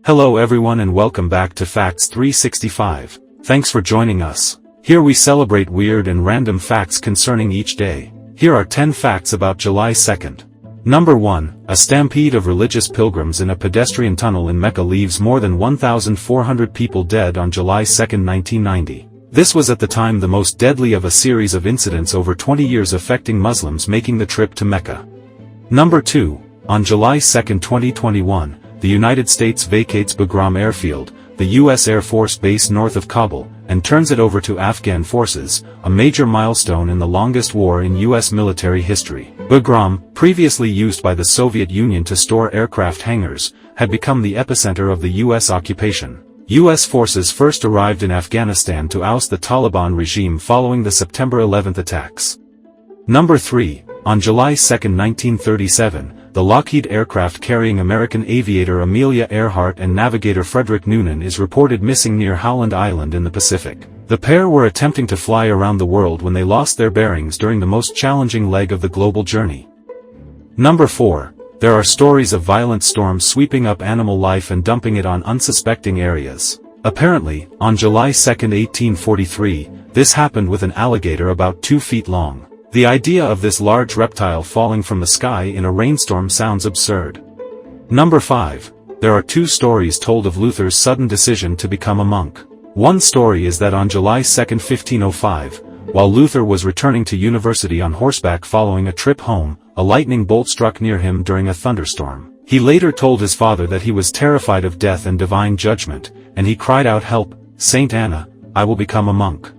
Hello everyone and welcome back to Facts 365. Thanks for joining us. Here we celebrate weird and random facts concerning each day. Here are 10 facts about July 2nd. Number 1. A stampede of religious pilgrims in a pedestrian tunnel in Mecca leaves more than 1,400 people dead on July 2, 1990. This was at the time the most deadly of a series of incidents over 20 years affecting Muslims making the trip to Mecca. Number 2. On July 2, 2021, the United States vacates Bagram Airfield, the U.S. Air Force base north of Kabul, and turns it over to Afghan forces, a major milestone in the longest war in U.S. military history. Bagram, previously used by the Soviet Union to store aircraft hangars, had become the epicenter of the U.S. occupation. U.S. forces first arrived in Afghanistan to oust the Taliban regime following the September 11 attacks. Number 3. On July 2, 1937, the Lockheed aircraft carrying American aviator Amelia Earhart and navigator Frederick Noonan is reported missing near Howland Island in the Pacific. The pair were attempting to fly around the world when they lost their bearings during the most challenging leg of the global journey. Number 4. There are stories of violent storms sweeping up animal life and dumping it on unsuspecting areas. Apparently, on July 2, 1843, this happened with an alligator about 2 feet long. The idea of this large reptile falling from the sky in a rainstorm sounds absurd. Number 5. There are 2 stories told of Luther's sudden decision to become a monk. One story is that on July 2, 1505, while Luther was returning to university on horseback following a trip home, a lightning bolt struck near him during a thunderstorm. He later told his father that he was terrified of death and divine judgment, and he cried out, "Help, Saint Anna, I will become a monk."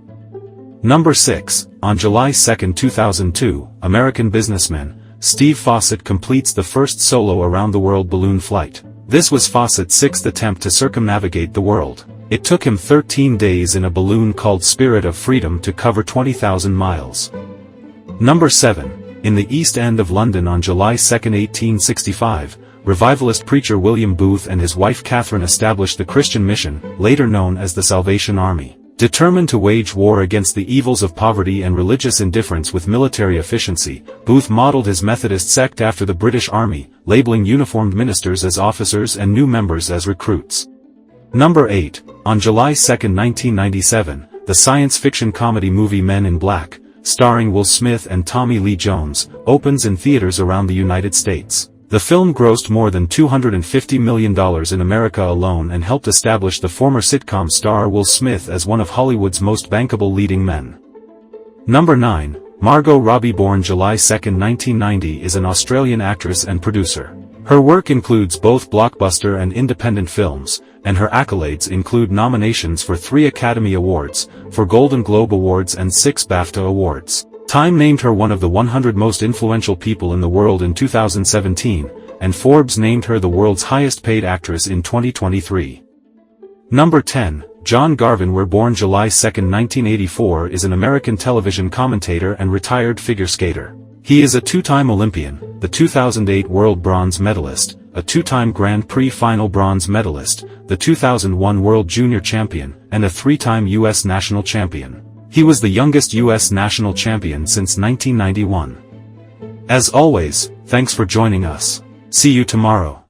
Number 6. On July 2, 2002, American businessman Steve Fossett completes the first solo around-the-world balloon flight. This was Fossett's 6th attempt to circumnavigate the world. It took him 13 days in a balloon called Spirit of Freedom to cover 20,000 miles. Number 7. In the East End of London on July 2, 1865, revivalist preacher William Booth and his wife Catherine established the Christian Mission, later known as the Salvation Army. Determined to wage war against the evils of poverty and religious indifference with military efficiency, Booth modeled his Methodist sect after the British Army, labeling uniformed ministers as officers and new members as recruits. Number 8. On July 2, 1997, the science fiction comedy movie Men in Black, starring Will Smith and Tommy Lee Jones, opens in theaters around the United States. The film grossed more than $250 million in America alone and helped establish the former sitcom star Will Smith as one of Hollywood's most bankable leading men. Number 9. Margot Robbie, born July 2, 1990, is an Australian actress and producer. Her work includes both blockbuster and independent films, and her accolades include nominations for 3 Academy Awards, 4 Golden Globe Awards and 6 BAFTA Awards. Time named her one of the 100 most influential people in the world in 2017, and Forbes named her the world's highest-paid actress in 2023. Number 10. John Garvin, born July 2, 1984, is an American television commentator and retired figure skater. He is a 2-time Olympian, the 2008 World Bronze Medalist, a 2-time Grand Prix Final Bronze Medalist, the 2001 World Junior Champion, and a 3-time U.S. National Champion. He was the youngest U.S. national champion since 1991. As always, thanks for joining us. See you tomorrow.